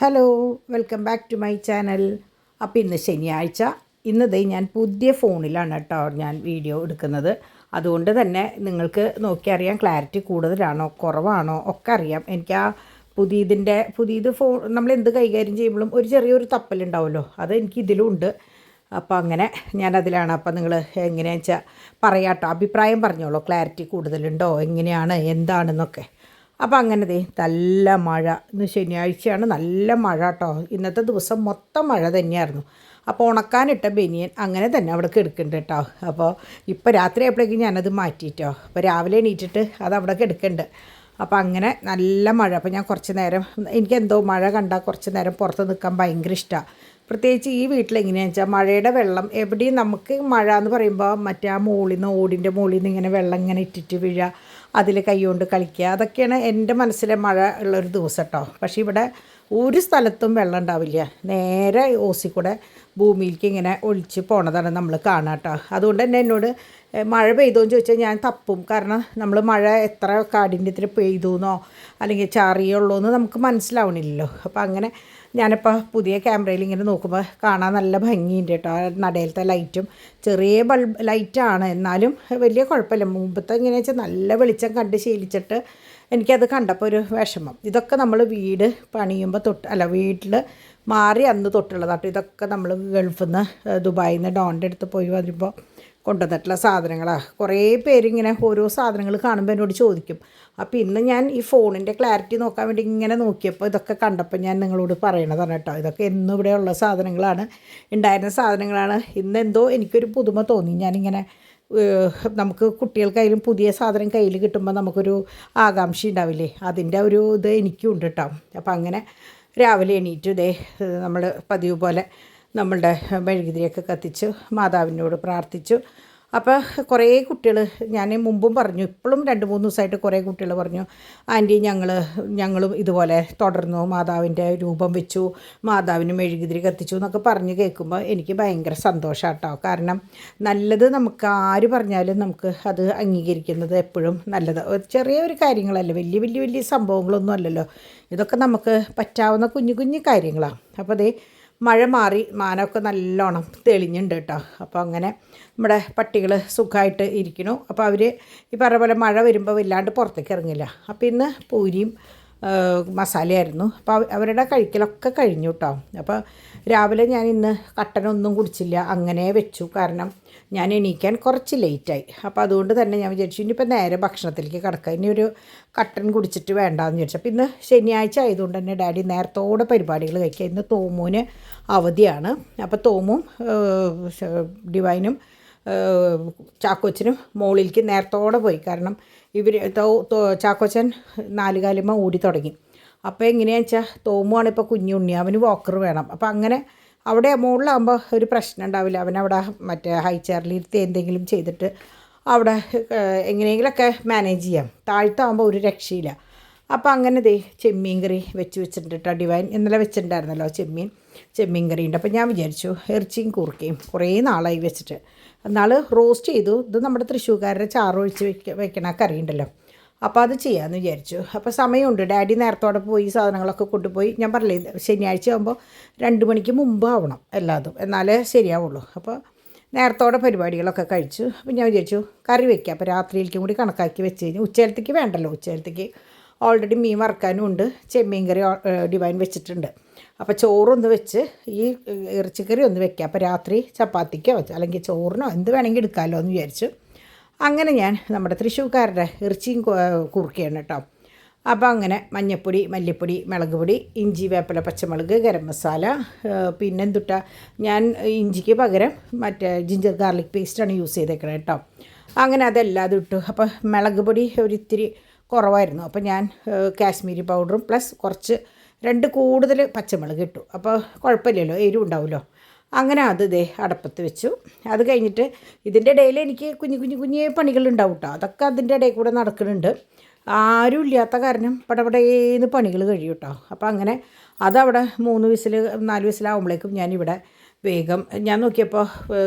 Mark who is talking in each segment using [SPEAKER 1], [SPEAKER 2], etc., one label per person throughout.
[SPEAKER 1] Hello, welcome back to my channel. അപ്പോൾ ഇന്ന് ശനിയാഴ്ച. ഇന്നതേ ഞാൻ പുതിയ ഫോണിലാണ് കേട്ടോ ഞാൻ വീഡിയോ എടുക്കുന്നത്. അതുകൊണ്ട് തന്നെ നിങ്ങൾക്ക് നോക്കിയറിയാം ക്ലാരിറ്റി കൂടുതലാണോ കുറവാണോ ഒക്കെ അറിയാം. എനിക്ക് ആ പുതിയത് ഫോൺ നമ്മൾ എന്ത് കൈകാര്യം ചെയ്യുമ്പോഴും ഒരു ചെറിയൊരു തപ്പലുണ്ടാവുമല്ലോ, അത് എനിക്ക് ഇതിലുണ്ട്. അപ്പോൾ അങ്ങനെ ഞാനതിലാണ്. അപ്പോൾ നിങ്ങൾ എങ്ങനെയാണെന്ന് വെച്ചാൽ പറയാം കേട്ടോ, അഭിപ്രായം പറഞ്ഞോളൂ, ക്ലാരിറ്റി കൂടുതലുണ്ടോ, എങ്ങനെയാണ് എന്താണെന്നൊക്കെ. അപ്പോൾ അങ്ങനെ നല്ല മഴ. ഇന്ന് ശനിയാഴ്ചയാണ്, നല്ല മഴ കേട്ടോ. ഇന്നത്തെ ദിവസം മൊത്തം മഴ തന്നെയായിരുന്നു. അപ്പോൾ ഉണക്കാനിട്ട ബനിയൻ അങ്ങനെ തന്നെ അവിടെ കിടക്കുന്നുണ്ട് കേട്ടോ. അപ്പോൾ ഇപ്പോൾ രാത്രി ആയപ്പോഴേക്കും ഞാനത് മാറ്റിയിട്ടോ. അപ്പോൾ രാവിലെ എണീറ്റിട്ട് അത് അവിടെ കിടക്കുന്നുണ്ട്. അപ്പോൾ അങ്ങനെ നല്ല മഴ. അപ്പോൾ ഞാൻ കുറച്ച് നേരം, എനിക്കെന്തോ മഴ കണ്ടാൽ കുറച്ച് നേരം പുറത്ത് നിൽക്കാൻ ഭയങ്കര ഇഷ്ടമാണ്. പ്രത്യേകിച്ച് ഈ വീട്ടിലെങ്ങനെയാണെന്ന് വെച്ചാൽ മഴയുടെ വെള്ളം എവിടെയും, നമുക്ക് മഴ എന്ന് പറയുമ്പോൾ മറ്റേ ആ മുകളിൽ നിന്ന്, ഓടിൻ്റെ മുകളിൽ നിന്ന് ഇങ്ങനെ വെള്ളം ഇങ്ങനെ ഇട്ടിട്ട് വീഴുക, അതിൽ കൈകൊണ്ട് കളിക്കുക, അതൊക്കെയാണ് എൻ്റെ മനസ്സിലെ മഴ ഉള്ളൊരു ദിവസം കേട്ടോ. പക്ഷേ ഇവിടെ ഒരു സ്ഥലത്തും വെള്ളം ഉണ്ടാവില്ല, നേരെ ഓസിക്കൂടെ ഭൂമിയിലേക്ക് ഇങ്ങനെ ഒഴിച്ച് പോണതാണ് നമ്മൾ കാണുക കേട്ടോ. അതുകൊണ്ട് തന്നെ എന്നോട് മഴ പെയ്തോന്ന് ചോദിച്ചാൽ ഞാൻ തപ്പും. കാരണം നമ്മൾ മഴ എത്ര കാഠിന്യത്തിൽ പെയ്തു എന്നോ അല്ലെങ്കിൽ ചാറിയുള്ളൂ എന്ന് നമുക്ക് മനസ്സിലാവണില്ലല്ലോ. അപ്പോൾ അങ്ങനെ ഞാനിപ്പോൾ പുതിയ ക്യാമറയിൽ ഇങ്ങനെ നോക്കുമ്പോൾ കാണാൻ നല്ല ഭംഗിയുണ്ട് കേട്ടോ. നടയിലത്തെ ലൈറ്റും ചെറിയ ബൾബ് ലൈറ്റാണ്, എന്നാലും വലിയ കുഴപ്പമില്ല. മുമ്പത്തെ എങ്ങനെയാണെന്ന് വെച്ചാൽ നല്ല വെളിച്ചം കണ്ട് ശീലിച്ചിട്ട് എനിക്കത് കണ്ടപ്പോൾ ഒരു വിഷമം. ഇതൊക്കെ നമ്മൾ വീട് പണിയുമ്പോൾ വീട്ടിൽ മാറി അന്ന് തൊട്ടുള്ളതാട്ടോ. ഇതൊക്കെ നമ്മൾ ഗൾഫിൽ നിന്ന്, ദുബായിൽ നിന്ന് ഡോണിൻ്റെ അടുത്ത് പോയി വരുമ്പോൾ കൊണ്ടുവന്നിട്ടുള്ള സാധനങ്ങളാണ്. കുറേ പേരിങ്ങനെ ഓരോ സാധനങ്ങൾ കാണുമ്പോൾ എന്നോട് ചോദിക്കും. അപ്പോൾ ഇന്ന് ഞാൻ ഈ ഫോണിൻ്റെ ക്ലാരിറ്റി നോക്കാൻ വേണ്ടി ഇങ്ങനെ നോക്കിയപ്പോൾ ഇതൊക്കെ കണ്ടപ്പോൾ ഞാൻ നിങ്ങളോട് പറയണതാണ് കേട്ടോ. ഇതൊക്കെ എന്നും ഇവിടെയുള്ള സാധനങ്ങളാണ്, ഉണ്ടായിരുന്ന സാധനങ്ങളാണ്. ഇന്നെന്തോ എനിക്കൊരു പുതുമ തോന്നി. ഞാനിങ്ങനെ നമുക്ക് കുട്ടികൾക്കായാലും പുതിയ സാധനം കയ്യിൽ കിട്ടുമ്പോൾ നമുക്കൊരു ആകാംക്ഷ ഉണ്ടാവില്ലേ, അതിൻ്റെ ഒരു ഇത് എനിക്കും ഉണ്ട് കേട്ടോ. അപ്പോൾ അങ്ങനെ രാവിലെ എണീറ്റ് നമ്മൾ പതിവ് പോലെ നമ്മളുടെ മെഴുകുതിരിയൊക്കെ കത്തിച്ച് മാതാവിനോട് പ്രാർത്ഥിച്ചു. അപ്പോൾ കുറേ കുട്ടികൾ, ഞാൻ മുമ്പും പറഞ്ഞു, ഇപ്പോഴും 2-3 ദിവസമായിട്ട് കുറേ കുട്ടികൾ പറഞ്ഞു, ആൻറ്റി ഞങ്ങളും ഇതുപോലെ തുടർന്നു, മാതാവിൻ്റെ രൂപം വെച്ചു, മാതാവിന് മെഴുകുതിരി കത്തിച്ചു എന്നൊക്കെ പറഞ്ഞ് കേൾക്കുമ്പോൾ എനിക്ക് ഭയങ്കര സന്തോഷമാണ് കേട്ടോ. കാരണം നല്ലത് നമുക്ക് ആര് പറഞ്ഞാലും നമുക്ക് അത് അംഗീകരിക്കുന്നത് എപ്പോഴും നല്ലത്. ചെറിയ കാര്യങ്ങളല്ല, വലിയ സംഭവങ്ങളൊന്നും അല്ലല്ലോ. ഇതൊക്കെ നമുക്ക് പറ്റാവുന്ന കുഞ്ഞു കുഞ്ഞു കാര്യങ്ങളാണ്. അപ്പോൾ മഴ മാറി, മാനമൊക്കെ നല്ലോണം തെളിഞ്ഞുണ്ട് കേട്ടോ. അപ്പോൾ അങ്ങനെ നമ്മുടെ പട്ടികൾ സുഖമായിട്ട് ഇരിക്കണു. അപ്പോൾ അവർ ഈ പറഞ്ഞ പോലെ മഴ വരുമ്പോൾ വല്ലാണ്ട് പുറത്തേക്ക് ഇറങ്ങില്ല. അപ്പോൾ ഇന്ന് പൂരിയും മസാലയായിരുന്നു. അപ്പോൾ അവരുടെ കഴിക്കലൊക്കെ കഴിഞ്ഞു കേട്ടോ. അപ്പോൾ രാവിലെ ഞാൻ ഇന്ന് കട്ടനൊന്നും കുടിച്ചില്ല, അങ്ങനെ വെച്ചു. കാരണം ഞാൻ എണീക്കാൻ കുറച്ച് ലേറ്റായി. അപ്പോൾ അതുകൊണ്ട് തന്നെ ഞാൻ വിചാരിച്ചു ഇനിയിപ്പോൾ നേരെ ഭക്ഷണത്തിലേക്ക് കിടക്കാം, ഇനി ഒരു കട്ടൻ കുടിച്ചിട്ട് വേണ്ടാന്ന് വിചാരിച്ചു. അപ്പോൾ ഇന്ന് ശനിയാഴ്ച ആയതുകൊണ്ട് തന്നെ ഡാഡി നേരത്തോടെ പരിപാടികൾ കഴിക്കുക. ഇന്ന് തോമുവിന് അവധിയാണ്. അപ്പോൾ തോമും ഡിവൈനും ചാക്കോച്ചനും മോളിലേക്ക് നേരത്തോടെ പോയി. കാരണം ഇവർ ചാക്കോച്ചൻ 4 കാലുമ്മ ഓടി തുടങ്ങി. അപ്പോൾ എങ്ങനെയാണെന്ന് വെച്ചാൽ തോമുവാണ് ഇപ്പോൾ കുഞ്ഞുണ്ണി, അവന് വാക്കർ വേണം. അപ്പോൾ അങ്ങനെ അവിടെ മുകളിലാകുമ്പോൾ ഒരു പ്രശ്നം ഉണ്ടാവില്ല. അവനവിടെ മറ്റേ ഹൈ ചെയറിലിരുത്തി എന്തെങ്കിലും ചെയ്തിട്ട് അവിടെ എങ്ങനെയെങ്കിലുമൊക്കെ മാനേജ് ചെയ്യാം. താഴ്ത്താകുമ്പോൾ ഒരു രക്ഷയില്ല. അപ്പോൾ അങ്ങനെ ചെമ്മീൻ കറി വെച്ചിട്ടുണ്ട് കേട്ടോ. ഡിവൈൻ ഇന്നലെ വെച്ചിട്ടുണ്ടായിരുന്നല്ലോ ചെമ്മീൻ കറി ഉണ്ട്. അപ്പോൾ ഞാൻ വിചാരിച്ചു ഇറച്ചിയും കൂർക്കയും കുറേ നാളായി വെച്ചിട്ട്, എന്നാൾ റോസ്റ്റ് ചെയ്തു. ഇത് നമ്മുടെ തൃശ്ശൂർക്കാരുടെ ചാറൊഴിച്ച് വെക്കണ കറി ഉണ്ടല്ലോ, അപ്പോൾ അത് ചെയ്യാമെന്ന് വിചാരിച്ചു. അപ്പോൾ സമയമുണ്ട്, ഡാഡി നേരത്തോടെ പോയി സാധനങ്ങളൊക്കെ കൊണ്ടുപോയി. ഞാൻ പറഞ്ഞില്ലേ ശനിയാഴ്ച ആകുമ്പോൾ 2 മണിക്ക് മുമ്പ് ആവണം എല്ലാതും, എന്നാലേ ശരിയാവുള്ളൂ. അപ്പോൾ നേരത്തോടെ പരിപാടികളൊക്കെ കഴിച്ചു. അപ്പോൾ ഞാൻ വിചാരിച്ചു കറി വയ്ക്കാം. അപ്പോൾ രാത്രിയിലേക്കും കൂടി കണക്കാക്കി വെച്ച് കഴിഞ്ഞാൽ ഉച്ചയിലത്തേക്ക് വേണ്ടല്ലോ. ഉച്ചയിലത്തേക്ക് ഓൾറെഡി മീൻ വറുക്കാനും ഉണ്ട്, ചെമ്മീൻ കറി ഡിവൈൻ വെച്ചിട്ടുണ്ട്. അപ്പോൾ ചോറൊന്ന് വെച്ച് ഈ ഇറച്ചിക്കറി ഒന്ന് വെക്കാം. അപ്പോൾ രാത്രി ചപ്പാത്തിക്കോ അല്ലെങ്കിൽ ചോറിനോ എന്ത് വേണമെങ്കിൽ എടുക്കാമല്ലോ എന്ന് വിചാരിച്ചു. അങ്ങനെ ഞാൻ നമ്മുടെ തൃശ്ശൂർക്കാരുടെ ഇറച്ചിയും കുറുക്കിയാണ് കേട്ടോ. അപ്പോൾ അങ്ങനെ മഞ്ഞൾപ്പൊടി, മല്ലിപ്പൊടി, മുളക് പൊടി, ഇഞ്ചി, വേപ്പില, പച്ചമുളക്, ഗരം മസാല, പിന്നെ എന്തുട്ടാ ഞാൻ ഇഞ്ചിക്ക് പകരം മറ്റേ ജിഞ്ചർ ഗാർലിക് പേസ്റ്റാണ് യൂസ് ചെയ്തേക്കണത് കേട്ടോ. അങ്ങനെ അതെല്ലാം ഇട്ടു. അപ്പോൾ മുളക് പൊടി ഒരിത്തിരി കുറവായിരുന്നു. അപ്പോൾ ഞാൻ കാശ്മീരി പൗഡറും പ്ലസ് കുറച്ച് 2 കൂടുതൽ പച്ചമുളക് ഇട്ടു. അപ്പോൾ കുഴപ്പമില്ലല്ലോ, എരിവ് ഉണ്ടാവുമല്ലോ. അങ്ങനെ അത് അടപ്പത്ത് വെച്ചു. അത് കഴിഞ്ഞിട്ട് ഇതിൻ്റെ ഇടയിൽ എനിക്ക് കുഞ്ഞു പണികളുണ്ടാവും കേട്ടോ. അതൊക്കെ അതിൻ്റെ ഇടയിൽ കൂടെ നടക്കുന്നുണ്ട്. ആരും ഇല്ലാത്ത കാരണം പടപടേന്ന് പണികൾ കഴിയും കേട്ടോ. അപ്പോൾ അങ്ങനെ അതവിടെ 3 വിസിൽ 4 വിസിലാവുമ്പോഴേക്കും ഞാനിവിടെ വേഗം ഞാൻ നോക്കിയപ്പോൾ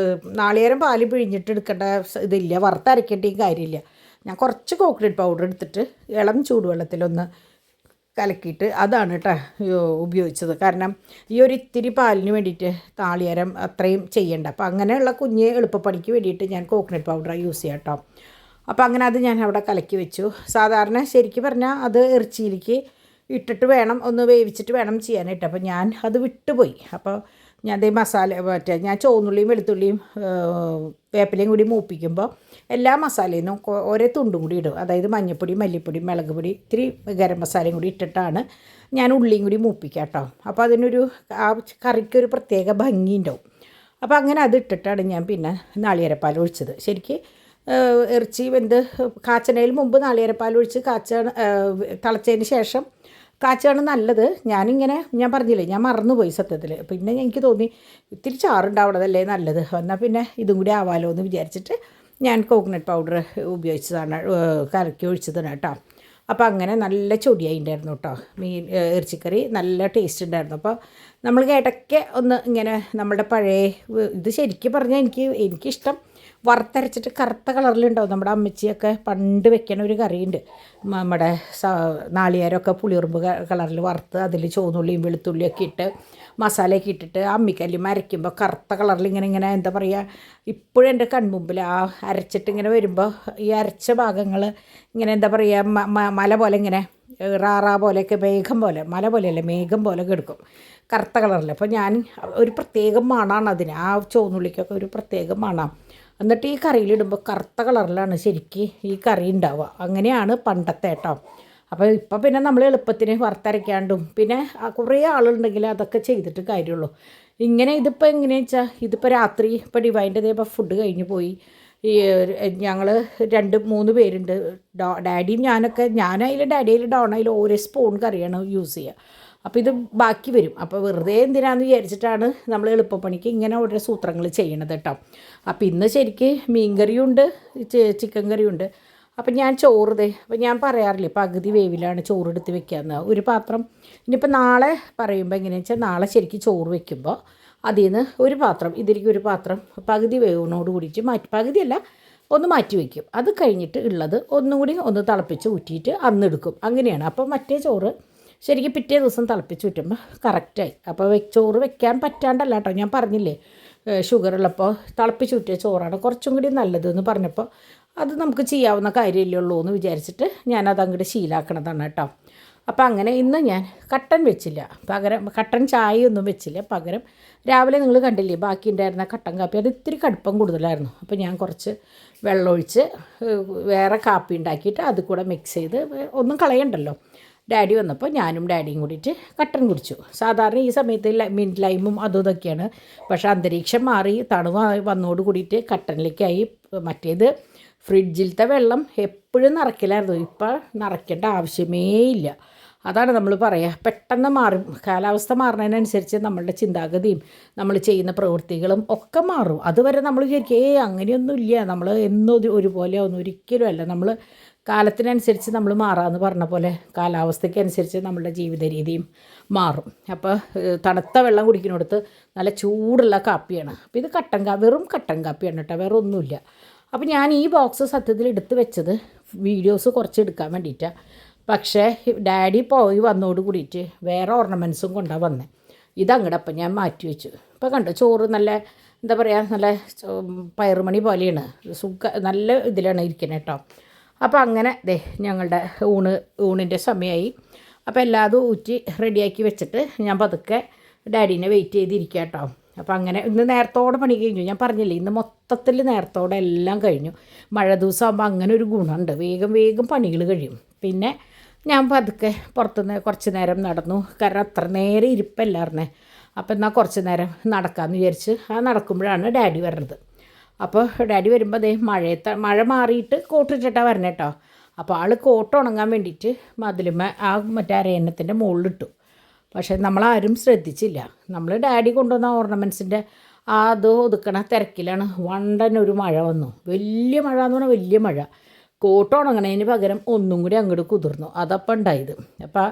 [SPEAKER 1] നാളികേരം പാല് പിഴിഞ്ഞിട്ട് എടുക്കേണ്ട ഇതില്ല, വറുത്തരക്കേണ്ട കാര്യമില്ല. ഞാൻ കുറച്ച് കോക്കനട്ട് പൗഡർ എടുത്തിട്ട് ഇളം ചൂടുവെള്ളത്തിലൊന്ന് കലക്കിയിട്ട് അതാണ് കേട്ടോ ഉപയോഗിച്ചത്. കാരണം ഈ ഒരു ഇത്തിരി പാലിന് വേണ്ടിയിട്ട് നാളികേരം അത്രയും ചെയ്യണ്ട. അപ്പോൾ അങ്ങനെയുള്ള കുഞ്ഞ് എളുപ്പപ്പണിക്ക് വേണ്ടിയിട്ട് ഞാൻ കോക്കനട്ട് പൗഡർ യൂസ് ചെയ്യാം കേട്ടോ. അപ്പോൾ അങ്ങനെ അത് ഞാൻ അവിടെ കലക്കി വെച്ചു. സാധാരണ ശരിക്കും പറഞ്ഞാൽ അത് ഇറച്ചിയിലേക്ക് ഇട്ടിട്ട് വേണം ഒന്ന് വേവിച്ചിട്ട് വേണം ചെയ്യാനായിട്ട്. അപ്പോൾ ഞാൻ അത് വിട്ടുപോയി. അപ്പോൾ ഞാൻ അതേ മസാല ഞാൻ ചുവന്നുള്ളിയും വെളുത്തുള്ളിയും വേപ്പിലയും കൂടി മൂപ്പിക്കുമ്പോൾ എല്ലാ മസാലയിൽ നിന്നും ഓരോ തുണ്ടും കൂടി ഇടും. അതായത് മഞ്ഞൾപ്പൊടി, മല്ലിപ്പൊടി, മുളക് പൊടി, ഇത്തിരി ഗരം മസാലയും കൂടി ഇട്ടിട്ടാണ് ഞാൻ ഉള്ളിയും കൂടി മൂപ്പിക്കുക കേട്ടോ. അപ്പോൾ അതിനൊരു ആ കറിക്കൊരു പ്രത്യേക ഭംഗി ഉണ്ടാവും. അപ്പോൾ അങ്ങനെ അത് ഇട്ടിട്ടാണ് ഞാൻ പിന്നെ നാളികേരപ്പാൽ ഒഴിച്ചത്. ശരിക്ക് ഇറച്ചി വെന്ത് കാച്ചണതിന് മുമ്പ് നാളികേരപ്പാൽ ഒഴിച്ച് തിളച്ചതിന് ശേഷം കാച്ചാണ് നല്ലത്. ഞാൻ പറഞ്ഞില്ലേ, ഞാൻ മറന്നുപോയി സത്യത്തിൽ. പിന്നെ എനിക്ക് തോന്നി ഇത്തിരി ചാറുണ്ടാവണതല്ലേ നല്ലത്, എന്നാൽ പിന്നെ ഇതും കൂടി ആവാലോ എന്ന് വിചാരിച്ചിട്ട് ഞാൻ കോക്കനട്ട് പൗഡർ ഉപയോഗിച്ചതാണ്, കലക്കി ഒഴിച്ചതാണ് കേട്ടോ. അപ്പോൾ അങ്ങനെ നല്ല ചൊടിയായി ഉണ്ടായിരുന്നു കേട്ടോ. ഇറച്ചിക്കറി നല്ല ടേസ്റ്റ് ഉണ്ടായിരുന്നു. അപ്പോൾ നമ്മൾ ഇടയ്ക്ക് ഒന്ന് ഇങ്ങനെ നമ്മുടെ പഴയ ഇത് ശരിക്കും പറഞ്ഞാൽ എനിക്കിഷ്ടം വറുത്തരച്ചിട്ട് കറുത്ത കളറിലുണ്ടാവും. നമ്മുടെ അമ്മച്ചിയൊക്കെ പണ്ട് വെക്കണ ഒരു കറിയുണ്ട്, നമ്മുടെ നാളികേരമൊക്കെ പുളിയുറുമ്പ് കളറിൽ വറുത്ത് അതിൽ ചുവന്നുള്ളിയും വെളുത്തുള്ളിയൊക്കെ ഇട്ട് മസാലയൊക്കെ ഇട്ടിട്ട് അമ്മിക്കല്ലിൽ അരയ്ക്കുമ്പോൾ കറുത്ത കളറിൽ ഇങ്ങനെ എന്താ പറയുക, ഇപ്പോഴും എൻ്റെ കൺമുമ്പിൽ ആ അരച്ചിട്ട് ഇങ്ങനെ വരുമ്പോൾ ഈ അരച്ച ഭാഗങ്ങൾ ഇങ്ങനെ എന്താ പറയുക മല പോലെ ഇങ്ങനെ റാറാ പോലെയൊക്കെ മേഘം പോലെ, മല പോലെയല്ല മേഘം പോലെ കിടക്കും കറുത്ത കളറിൽ. അപ്പോൾ ഞാൻ ഒരു പ്രത്യേകം മണമാണ് അതിന്, ആ ചുവന്നുള്ളിക്കൊക്കെ ഒരു പ്രത്യേകം മണം. എന്നിട്ട് ഈ കറിയിലിടുമ്പോൾ കറുത്ത കളറിലാണ് ശരിക്ക് ഈ കറി ഉണ്ടാവുക. അങ്ങനെയാണ് പണ്ടത്തെ കേട്ടോ. അപ്പോൾ ഇപ്പോൾ പിന്നെ നമ്മൾ എളുപ്പത്തിന് വറുത്തരയ്ക്കാണ്ടും പിന്നെ കുറേ ആളുണ്ടെങ്കിൽ അതൊക്കെ ചെയ്തിട്ട് കാര്യമുള്ളൂ. ഇതിപ്പോൾ എങ്ങനെയാണെന്ന് വെച്ചാൽ ഇതിപ്പോൾ രാത്രി ഇപ്പോൾ ഡിവൈൻ്റെ ഇതേപ്പോൾ ഫുഡ് കഴിഞ്ഞ് പോയി. ഈ ഞങ്ങൾ 2-3 പേരുണ്ട്, ഡാഡിയും ഞാനതിൽ ഡാഡിയിൽ ഡോണയിൽ ഓരോ സ്പൂൺ കറിയാണ് യൂസ് ചെയ്യുക. അപ്പോൾ ഇത് ബാക്കി വരും. അപ്പോൾ വെറുതെ എന്തിനാന്ന് വിചാരിച്ചിട്ടാണ് നമ്മൾ എളുപ്പപ്പണിക്ക് ഇങ്ങനെ ഓരോ സൂത്രങ്ങൾ ചെയ്യണത് കേട്ടോ. അപ്പോൾ ഇന്ന് ശരിക്ക് മീൻ കറിയുണ്ട്, ചിക്കൻ കറിയുണ്ട്. അപ്പം ഞാൻ അപ്പോൾ ഞാൻ പറയാറില്ലേ പകുതി വേവിലാണ് ചോറ് എടുത്ത് വെക്കാമെന്ന്. ഒരു പാത്രം ഇനിയിപ്പോൾ നാളെ പറയുമ്പോൾ എങ്ങനെയാണെന്ന് വെച്ചാൽ നാളെ ശരിക്കും ചോറ് വെക്കുമ്പോൾ അതിൽ നിന്ന് ഒരു പാത്രം ഇതിലേക്ക് ഒരു പാത്രം പകുതി വേവിനോട് കൂടിയിട്ട് പകുതിയല്ല ഒന്ന് മാറ്റി വയ്ക്കും. അത് കഴിഞ്ഞിട്ട് ഉള്ളത് ഒന്നും കൂടി ഒന്ന് തിളപ്പിച്ച് ഊറ്റിയിട്ട് അന്നെടുക്കും. അങ്ങനെയാണ്. അപ്പോൾ മറ്റേ ചോറ് ശരിക്കും പിറ്റേ ദിവസം തിളപ്പിച്ച് ഊറ്റുമ്പോൾ കറക്റ്റായി. അപ്പോൾ ചോറ് വെക്കാൻ പറ്റാണ്ടല്ല കേട്ടോ, ഞാൻ പറഞ്ഞില്ലേ ഷുഗറുള്ളപ്പോൾ തിളപ്പിച്ചൂറ്റിയ ചോറാണ് കുറച്ചും കൂടി നല്ലതെന്ന് പറഞ്ഞപ്പോൾ അത് നമുക്ക് ചെയ്യാവുന്ന കാര്യമല്ലേ ഉള്ളൂ എന്ന് വിചാരിച്ചിട്ട് ഞാനത് അങ്ങോട്ട് ശീലാക്കണതാണ് കേട്ടോ. അപ്പോൾ അങ്ങനെ ഇന്ന് ഞാൻ കട്ടൻ വെച്ചില്ല, കട്ടൻ ചായയൊന്നും വെച്ചില്ല. പകരം രാവിലെ നിങ്ങൾ കണ്ടില്ലേ ബാക്കി ഉണ്ടായിരുന്ന കട്ടൻ കാപ്പി, അത് ഇത്തിരി കടുപ്പം കൂടുതലായിരുന്നു. അപ്പോൾ ഞാൻ കുറച്ച് വെള്ളമൊഴിച്ച് വേറെ കാപ്പി ഉണ്ടാക്കിയിട്ട് അത് കൂടെ മിക്സ് ചെയ്ത്, ഒന്നും കളയണ്ടല്ലോ. ഡാഡി വന്നപ്പോൾ ഞാനും ഡാഡിയും കൂടിയിട്ട് കട്ടൻ കുടിച്ചു. സാധാരണ ഈ സമയത്ത് മിൻറ്റ് ലൈമും അതും ഇതൊക്കെയാണ്. പക്ഷേ അന്തരീക്ഷം മാറി തണുവ് വന്നോട് കൂടിയിട്ട് കട്ടനിലേക്കായി. മറ്റേത് ഫ്രിഡ്ജിലത്തെ വെള്ളം എപ്പോഴും നിറയ്ക്കലായിരുന്നു, ഇപ്പോൾ നിറയ്ക്കേണ്ട ആവശ്യമേ ഇല്ല. അതാണ് നമ്മൾ പറയുക, പെട്ടെന്ന് മാറും. കാലാവസ്ഥ മാറുന്നതിനനുസരിച്ച് നമ്മളുടെ ചിന്താഗതിയും നമ്മൾ ചെയ്യുന്ന പ്രവൃത്തികളും ഒക്കെ മാറും. അതുവരെ നമ്മൾ വിചാരിക്കും അങ്ങനെയൊന്നുമില്ല, നമ്മൾ എന്നും ഒരുപോലെ ഒന്നും ഒരിക്കലും അല്ല. നമ്മൾ കാലത്തിനനുസരിച്ച് നമ്മൾ മാറാമെന്ന് പറഞ്ഞ പോലെ കാലാവസ്ഥയ്ക്കനുസരിച്ച് നമ്മളുടെ ജീവിത രീതിയും മാറും. അപ്പോൾ തണുത്ത വെള്ളം കുടിക്കുന്നിടത്ത് നല്ല ചൂടുള്ള കാപ്പിയാണ്. അപ്പോൾ ഇത് വെറും കട്ടൻ കാപ്പിയാണ് കേട്ടോ, വേറെ ഒന്നുമില്ല. അപ്പോൾ ഞാൻ ഈ ബോക്സ് സത്യത്തിൽ എടുത്ത് വെച്ചത് വീഡിയോസ് കുറച്ച് എടുക്കാൻ വേണ്ടിയിട്ടാണ്. പക്ഷേ ഡാഡി പോയി വന്നോട് കൂടിയിട്ട് വേറെ ഓർണമെൻറ്റ്സും കൊണ്ടാണ് വന്നത്. ഇതങ്ങടപ്പം ഞാൻ മാറ്റി വെച്ചു. ഇപ്പോൾ കണ്ടോ ചോറ് നല്ല എന്താ പറയുക, നല്ല പയറുമണി പോലെയാണ്, നല്ല ഇതിലാണ് ഇരിക്കുന്നത് കേട്ടോ. അപ്പോൾ അങ്ങനെ ഞങ്ങളുടെ ഊണിൻ്റെ സമയമായി. അപ്പോൾ എല്ലാതും ഊറ്റി റെഡിയാക്കി വെച്ചിട്ട് ഞാൻ പതുക്കെ ഡാഡീനെ വെയിറ്റ് ചെയ്തിരിക്കുക കേട്ടോ. അപ്പോൾ അങ്ങനെ ഇന്ന് നേരത്തോടെ പണി കഴിഞ്ഞു. ഞാൻ പറഞ്ഞില്ലേ ഇന്ന് മൊത്തത്തിൽ നേരത്തോടെ എല്ലാം കഴിഞ്ഞു. മഴ ദിവസമാകുമ്പോൾ അങ്ങനെ ഒരു ഗുണമുണ്ട്, വേഗം പണികൾ കഴിയും. പിന്നെ ഞാൻ പതുക്കെ പുറത്തുനിന്ന് കുറച്ച് നേരം നടന്നു, കാരണം അത്ര നേരം ഇരിപ്പല്ലായിരുന്നേ. അപ്പോൾ എന്നാൽ കുറച്ച് നേരം നടക്കാമെന്ന് വിചാരിച്ച് നടക്കുമ്പോഴാണ് ഡാഡി വരുന്നത്. അപ്പോൾ ഡാഡി വരുമ്പോൾ മഴ മാറിയിട്ട് കോട്ടിട്ടിട്ടാണ് വരണേ കേട്ടോ. അപ്പോൾ ആൾ കോട്ട് ഉണങ്ങാൻ വേണ്ടിയിട്ട് മറ്റേ അരയന്നത്തിൻ്റെ മുകളിലിട്ടു. പക്ഷേ നമ്മളാരും ശ്രദ്ധിച്ചില്ല. നമ്മൾ ഡാഡി കൊണ്ടുവന്ന ഓർണമെൻറ്റ്സിൻ്റെ അത് ഒതുക്കണ തിരക്കിലാണ് വണ്ടനൊരു മഴ വന്നു. വലിയ മഴ എന്ന് പറഞ്ഞാൽ വലിയ മഴ. കോട്ട് ഉണങ്ങണതിന് പകരം ഒന്നും കൂടി അങ്ങോട്ട് കുതിർന്നു. അതപ്പം ഉണ്ടായത്. അപ്പോൾ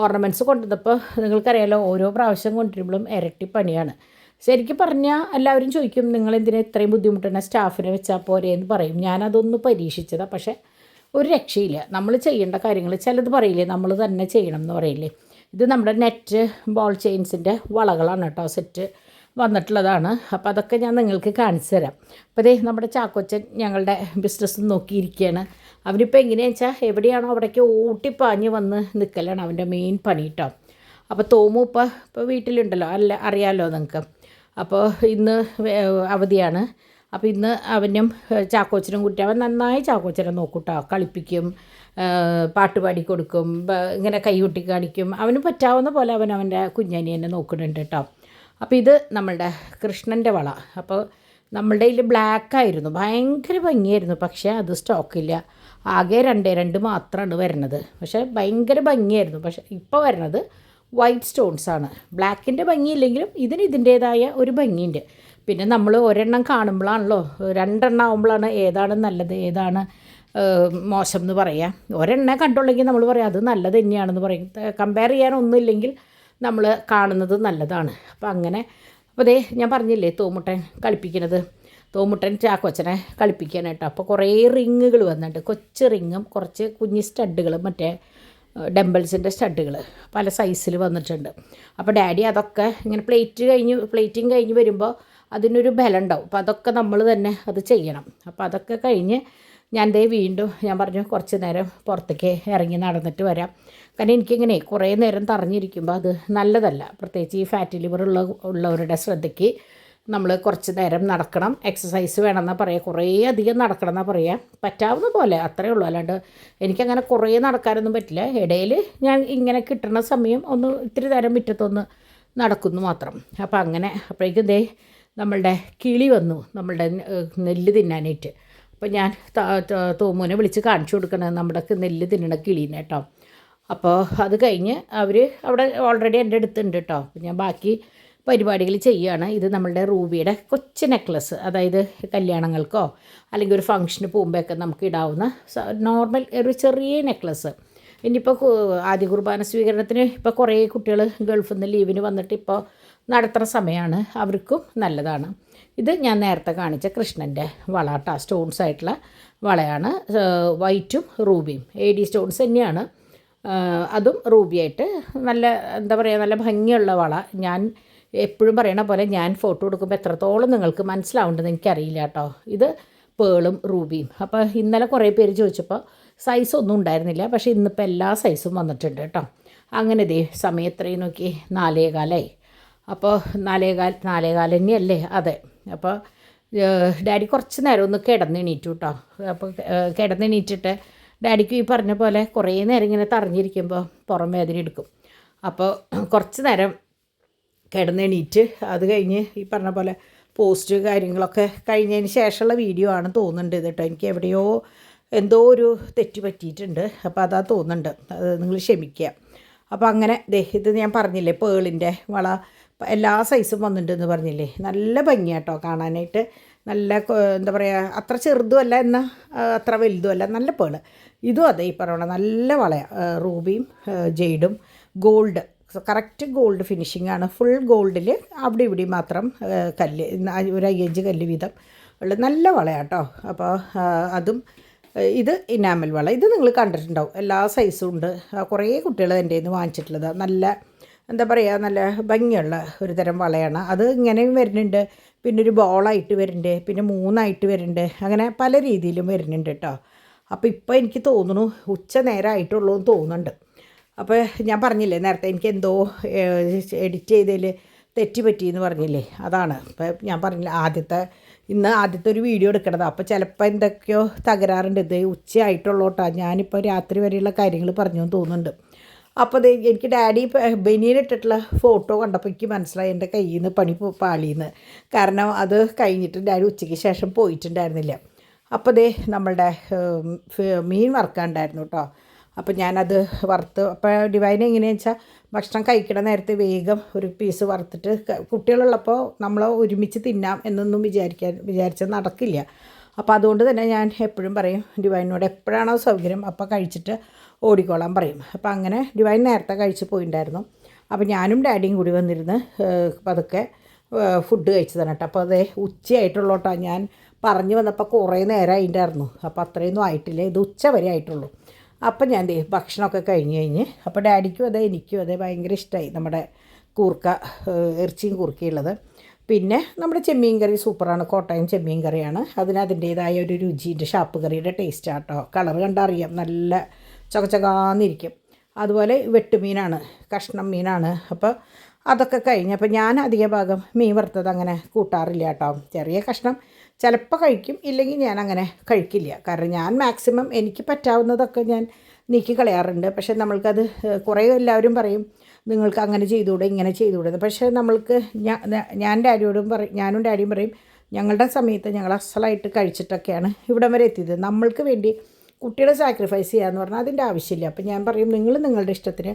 [SPEAKER 1] ഓർണമെൻറ്റ്സ് കൊണ്ടുവന്നപ്പോൾ നിങ്ങൾക്കറിയാലോ, ഓരോ പ്രാവശ്യം കൊണ്ടുവരുമ്പോഴും ഇരട്ടി പണിയാണ്. ശരിക്കും പറഞ്ഞാൽ എല്ലാവരും ചോദിക്കും നിങ്ങളെന്തിനാ ഇത്രയും ബുദ്ധിമുട്ടുന്ന സ്റ്റാഫിനെ വെച്ചാൽ പോരെ എന്ന് പറയും. ഞാനതൊന്ന് പരീക്ഷിച്ചതാണ്. പക്ഷേ ഒരു രക്ഷയില്ല. നമ്മൾ ചെയ്യേണ്ട കാര്യങ്ങൾ ചിലത് പറയില്ലേ, നമ്മൾ തന്നെ ചെയ്യണം എന്ന് പറയില്ലേ. ഇത് നമ്മുടെ നെറ്റ് ബോൾ ചെയിൻസിൻ്റെ വളകളാണ് കേട്ടോ, സെറ്റ് വന്നിട്ടുള്ളതാണ്. അപ്പോൾ അതൊക്കെ ഞാൻ നിങ്ങൾക്ക് കാണിച്ചു തരാം. അപ്പോൾ ദേ നമ്മുടെ ചാക്കോച്ചൻ ഞങ്ങളുടെ ബിസിനസ് നോക്കിയിരിക്കുകയാണ്. അവനിപ്പോൾ എങ്ങനെയാണെന്ന് വെച്ചാൽ എവിടെയാണോ അവിടേക്ക് ഓട്ടിപ്പാഞ്ഞ് വന്ന് നിൽക്കലാണ് അവൻ്റെ മെയിൻ പണി കേട്ടോ. അപ്പോൾ തോമു ഇപ്പോൾ വീട്ടിലുണ്ടല്ലോ, അറിയാമല്ലോ നിങ്ങൾക്ക്. അപ്പോൾ ഇന്ന് അവധിയാണ്. അപ്പോൾ ഇന്ന് അവനും ചാക്കോച്ചനും കൂട്ടി അവൻ നന്നായി ചാക്കോച്ചനെ നോക്കൂട്ടോ, കളിപ്പിക്കും, പാട്ട് പാടി കൊടുക്കും, ഇങ്ങനെ കൈകൊട്ടി കാണിക്കും. അവന് പറ്റാവുന്ന പോലെ അവൻ്റെ കുഞ്ഞനിയനെ നോക്കുന്നുണ്ട് കേട്ടോ. അപ്പോൾ ഇത് നമ്മളുടെ കൃഷ്ണൻ്റെ വള. അപ്പോൾ നമ്മളുടെ കയ്യിൽ ബ്ലാക്കായിരുന്നു, ഭയങ്കര ഭംഗിയായിരുന്നു. പക്ഷേ അത് സ്റ്റോക്കില്ല, ആകെ രണ്ട് മാത്രമാണ് വരുന്നത്. പക്ഷേ ഭയങ്കര ഭംഗിയായിരുന്നു. പക്ഷേ ഇപ്പോൾ വരുന്നത് വൈറ്റ് സ്റ്റോൺസാണ്. ബ്ലാക്കിൻ്റെ ഭംഗിയില്ലെങ്കിലും ഇതിൻ്റേതായ ഒരു ഭംഗിയുണ്ട്. പിന്നെ നമ്മൾ ഒരെണ്ണം കാണുമ്പോഴാണല്ലോ, രണ്ടെണ്ണം ആകുമ്പോഴാണ് ഏതാണ് നല്ലത് ഏതാണ് മോശം എന്ന് പറയാം. ഒരെണ്ണം കണ്ടുള്ളെങ്കിൽ നമ്മൾ പറയാം അത് നല്ലത് തന്നെയാണെന്ന് പറയും. കമ്പയർ ചെയ്യാനൊന്നുമില്ലെങ്കിൽ നമ്മൾ കാണുന്നത് നല്ലതാണ്. അപ്പോൾ അങ്ങനെ അപ്പോൾ ദേ ഞാൻ പറഞ്ഞില്ലേ തോമുട്ടൻ കളിപ്പിക്കുന്നത്, തോമുട്ടൻ ചാക്കോച്ചനെ കളിപ്പിക്കാനായിട്ട്. അപ്പോൾ കുറേ റിങ്ങുകൾ വന്നിട്ടുണ്ട്, കൊച്ചു റിങ്ങും കുറച്ച് കുഞ്ഞ് സ്റ്റഡുകളും മറ്റേ ഡംബിൾസിൻ്റെ സ്റ്റഡുകൾ പല സൈസിൽ വന്നിട്ടുണ്ട്. അപ്പോൾ ഡാഡി അതൊക്കെ ഇങ്ങനെ പ്ലേറ്റിങ് കഴിഞ്ഞ് വരുമ്പോൾ അതിനൊരു ബലം ഉണ്ടാവും. അപ്പോൾ അതൊക്കെ നമ്മൾ തന്നെ അത് ചെയ്യണം. അപ്പോൾ അതൊക്കെ കഴിഞ്ഞ് ഞാൻ വീണ്ടും ഞാൻ പറഞ്ഞു കുറച്ച് നേരം പുറത്തേക്ക് ഇറങ്ങി നടന്നിട്ട് വരാം. കാരണം എനിക്കിങ്ങനെ കുറേ നേരം തറഞ്ഞിരിക്കുമ്പോൾ അത് നല്ലതല്ല. പ്രത്യേകിച്ച് ഈ ഫാറ്റി ലിവർ ഉള്ളവരുടെ ശ്രദ്ധയ്ക്ക് നമ്മൾ കുറച്ച് നേരം നടക്കണം, എക്സസൈസ് വേണമെന്നാണ് പറയുക. കുറേ അധികം നടക്കണം എന്നാണ് പറയുക. പറ്റാവുന്ന പോലെ അത്രയേ ഉള്ളൂ. അല്ലാണ്ട് എനിക്കങ്ങനെ കുറേ നടക്കാനൊന്നും പറ്റില്ല. ഇടയിൽ ഞാൻ ഇങ്ങനെ കിട്ടുന്ന സമയം ഒന്ന് ഇത്തിരി നേരം മുറ്റത്തൊന്ന് നടക്കുന്നു മാത്രം. അപ്പോൾ അങ്ങനെ അപ്പോഴേക്കും നമ്മളുടെ കിളി വന്നു, നമ്മളുടെ നെല്ല് തിന്നാനായിട്ട്. അപ്പോൾ ഞാൻ തോമുനെ വിളിച്ച് കാണിച്ചു കൊടുക്കണം നമ്മുടെ നെല്ല് തിന്നണ കിളീനെ കേട്ടോ. അപ്പോൾ അത് കഴിഞ്ഞ് അവർ അവിടെ ഓൾറെഡി എൻ്റെ അടുത്തുണ്ട് കേട്ടോ. അപ്പോൾ ഞാൻ ബാക്കി പരിപാടികൾ ചെയ്യുകയാണ്. ഇത് നമ്മളുടെ റൂബിയുടെ കൊച്ചു നെക്ലസ്, അതായത് കല്യാണങ്ങൾക്കോ അല്ലെങ്കിൽ ഒരു ഫംഗ്ഷന് പോകുമ്പോഴൊക്കെ നമുക്ക് ഇടാവുന്ന നോർമൽ ഒരു ചെറിയ നെക്ലസ്. ഇനിയിപ്പോൾ ആദ്യ കുർബാന സ്വീകരണത്തിന് ഇപ്പോൾ കുറേ കുട്ടികൾ ഗൾഫിൽ നിന്ന് ലീവിന് വന്നിട്ട് ഇപ്പോൾ നടത്തുന്ന സമയമാണ്, അവർക്കും നല്ലതാണ്. ഇത് ഞാൻ നേരത്തെ കാണിച്ച കൃഷ്ണൻ്റെ വളാട്ട സ്റ്റോൺസ് ആയിട്ടുള്ള വളയാണ്, വൈറ്റും റൂബിയും AD സ്റ്റോൺസ് തന്നെയാണ്. അതും റൂബിയായിട്ട് നല്ല എന്താ പറയുക, നല്ല ഭംഗിയുള്ള വള. ഞാൻ എപ്പോഴും പറയണ പോലെ ഞാൻ ഫോട്ടോ എടുക്കുമ്പോൾ എത്രത്തോളം നിങ്ങൾക്ക് മനസ്സിലാവുണ്ടെന്ന് എനിക്കറിയില്ല കേട്ടോ. ഇത് പേളും റൂബിയും. അപ്പോൾ ഇന്നലെ കുറേ പേര് ചോദിച്ചപ്പോൾ സൈസൊന്നും ഉണ്ടായിരുന്നില്ല, പക്ഷേ ഇന്നിപ്പോൾ എല്ലാ സൈസും വന്നിട്ടുണ്ട് കേട്ടോ. അങ്ങനെ സമയം എത്രയും നോക്കി 4:15. അപ്പോൾ 4:15 തന്നെയല്ലേ? അതെ. അപ്പോൾ ഡാഡി കുറച്ച് നേരം ഒന്ന് കിടന്നെണീറ്റു കേട്ടോ. അപ്പോൾ കിടന്നെണീറ്റിട്ട് ഡാഡിക്ക് ഈ പറഞ്ഞ പോലെ കുറേ നേരം ഇങ്ങനെ തറഞ്ഞിരിക്കുമ്പോൾ പുറം വേദന എടുക്കും. അപ്പോൾ കുറച്ച് നേരം കിടന്നെണീറ്റ് അത് കഴിഞ്ഞ് ഈ പറഞ്ഞ പോലെ പോസ്റ്റ് കാര്യങ്ങളൊക്കെ കഴിഞ്ഞതിന് ശേഷമുള്ള വീഡിയോ ആണ് തോന്നുന്നുണ്ട് ഇത് കേട്ടോ. എനിക്ക് എവിടെയോ എന്തോ ഒരു തെറ്റ് പറ്റിയിട്ടുണ്ട്. അപ്പോൾ അതാ തോന്നുന്നുണ്ട്, അത് നിങ്ങൾ ക്ഷമിക്കുക. അപ്പോൾ അങ്ങനെ ഇത് ഞാൻ പറഞ്ഞില്ലേ പേളിൻ്റെ വള എല്ലാ സൈസും വന്നിട്ടുണ്ടെന്ന് പറഞ്ഞില്ലേ. നല്ല ഭംഗിയാട്ടോ കാണാനായിട്ട്. നല്ല എന്താ പറയുക, അത്ര ചെറുതുമല്ല എന്നാൽ അത്ര വലുതുമല്ല, നല്ല പേള്. ഇതും അതെ ഈ പറയണ നല്ല വളയാണ്. റൂബിയും ജെയ്ഡും ഗോൾഡ്, കറക്റ്റ് ഗോൾഡ് ഫിനിഷിംഗ് ആണ്. ഫുൾ ഗോൾഡിൽ അവിടെ ഇവിടെ മാത്രം കല്ല്, ഒരു 5 ഇഞ്ച് കല്ല് വീതം ഉള്ള നല്ല വളയാട്ടോ. അപ്പോൾ അതും ഇത് ഇനാമൽ വള. ഇത് നിങ്ങൾ കണ്ടിട്ടുണ്ടാവും, എല്ലാ സൈസും ഉണ്ട്. കുറേ കുട്ടികൾ എൻ്റെ നിന്ന് വാങ്ങിച്ചിട്ടുള്ളത്. നല്ല എന്താ പറയുക, നല്ല ഭംഗിയുള്ള ഒരു തരം വളയാണ്. അത് ഇങ്ങനെയും വരുന്നുണ്ട്, പിന്നെ ഒരു ബോളായിട്ട് വരുന്നുണ്ട്, പിന്നെ 3 വരുന്നുണ്ട്, അങ്ങനെ പല രീതിയിലും വരുന്നുണ്ട് കേട്ടോ. അപ്പോൾ ഇപ്പോൾ എനിക്ക് തോന്നുന്നു ഉച്ച നേരമായിട്ടുള്ളൂ എന്ന് തോന്നുന്നുണ്ട്. അപ്പോൾ ഞാൻ പറഞ്ഞില്ലേ നേരത്തെ എനിക്ക് എന്തോ എഡിറ്റ് ചെയ്തതിൽ തെറ്റ് പറ്റിയെന്ന് പറഞ്ഞില്ലേ, അതാണ്. അപ്പോൾ ഞാൻ പറഞ്ഞില്ല ഇന്ന് ആദ്യത്തെ ഒരു വീഡിയോ എടുക്കണതാണ്. അപ്പോൾ ചിലപ്പോൾ എന്തൊക്കെയോ തകരാറുണ്ട്. ഇത് ഉച്ചയായിട്ടുള്ളൂ കേട്ടോ. ഞാനിപ്പോൾ രാത്രി വരെയുള്ള കാര്യങ്ങൾ പറഞ്ഞു തോന്നുന്നുണ്ട്. അപ്പോൾ എനിക്ക് ഡാഡി ബനിയനിട്ടിട്ടുള്ള ഫോട്ടോ കണ്ടപ്പോൾ എനിക്ക് മനസ്സിലായി എൻ്റെ കയ്യിൽ നിന്ന് പണി പാളിയെന്ന്. കാരണം അത് കഴിഞ്ഞിട്ട് ഡാഡി ഉച്ചയ്ക്ക് ശേഷം പോയിട്ടുണ്ടായിരുന്നില്ല. അപ്പോൾ നമ്മളുടെ മീൻ വറുക്കാനുണ്ടായിരുന്നു കേട്ടോ. അപ്പോൾ ഞാനത് വറുത്ത്, അപ്പോൾ ഡിവൈൻ എങ്ങനെയാണെന്ന് വെച്ചാൽ ഭക്ഷണം കഴിക്കണ നേരത്തെ വേഗം ഒരു പീസ് വറുത്തിട്ട്, കുട്ടികളുള്ളപ്പോൾ നമ്മൾ ഒരുമിച്ച് തിന്നാം എന്നൊന്നും വിചാരിച്ചാൽ നടക്കില്ല. അപ്പോൾ അതുകൊണ്ട് തന്നെ ഞാൻ എപ്പോഴും പറയും ഡിവൈനോട് എപ്പോഴാണോ സൗകര്യം അപ്പോൾ കഴിച്ചിട്ട് ഓടിക്കോളാൻ പറയും. അപ്പോൾ അങ്ങനെ ഡിവൈൻ നേരത്തെ കഴിച്ച് പോയിട്ടുണ്ടായിരുന്നു. അപ്പോൾ ഞാനും ഡാഡിയും കൂടി വന്നിരുന്ന് പതുക്കെ ഫുഡ് കഴിച്ചതാണ് കേട്ടോ. അപ്പോൾ ഉച്ചയായിട്ടുള്ളൂ കേട്ടോ. ഞാൻ പറഞ്ഞു വന്നപ്പോൾ കുറേ നേരം അതിൻ്റെയായിരുന്നു. അപ്പോൾ അത്രയൊന്നും ആയിട്ടില്ല, ഇത് ഉച്ച വരെ ആയിട്ടുള്ളൂ. അപ്പം ഞാൻ ഭക്ഷണമൊക്കെ കഴിഞ്ഞ് അപ്പോൾ ഡാഡിക്കും അതെ എനിക്കും അതെ ഭയങ്കര ഇഷ്ടമായി നമ്മുടെ കൂർക്ക, ഇറച്ചിയും കൂർക്കയുള്ളത്. പിന്നെ നമ്മുടെ ചെമ്മീൻ കറി സൂപ്പറാണ്, കോട്ടയം ചെമ്മീൻ കറിയാണ്. അതിൻ്റേതായ ഒരു രുചിയുണ്ട്, ഷാപ്പ് കറിയുടെ ടേസ്റ്റാണ് കേട്ടോ. കളർ കണ്ടറിയാം, നല്ല ചകചകാന്നിരിക്കും. അതുപോലെ വെട്ടുമീനാണ്, കഷ്ണം മീനാണ്. അപ്പോൾ അതൊക്കെ കഴിഞ്ഞപ്പോൾ ഞാൻ അധിക ഭാഗം മീൻ വറുത്തത് അങ്ങനെ കൂട്ടാറില്ല കേട്ടോ. ചെറിയ കഷ്ണം ചിലപ്പോൾ കഴിക്കും, ഇല്ലെങ്കിൽ ഞാൻ അങ്ങനെ കഴിക്കില്ല. കാരണം ഞാൻ മാക്സിമം എനിക്ക് പറ്റാവുന്നതൊക്കെ ഞാൻ നീക്കി കളയാറുണ്ട്. പക്ഷേ നമ്മൾക്കത് കുറേ എല്ലാവരും പറയും നിങ്ങൾക്ക് അങ്ങനെ ചെയ്തുകൂടെ ഇങ്ങനെ ചെയ്തുകൂടെ. പക്ഷേ നമ്മൾക്ക് ഞാനും ഡാഡിയും പറയും ഞങ്ങളുടെ സമയത്ത് ഞങ്ങൾ അസലായിട്ട് കഴിച്ചിട്ടൊക്കെയാണ് ഇവിടം വരെ എത്തിയത്. നമ്മൾക്ക് വേണ്ടി കുട്ടികളെ സാക്രിഫൈസ് ചെയ്യാന്ന് പറഞ്ഞാൽ അതിൻ്റെ ആവശ്യമില്ല. അപ്പം ഞാൻ പറയും നിങ്ങൾ നിങ്ങളുടെ ഇഷ്ടത്തിന്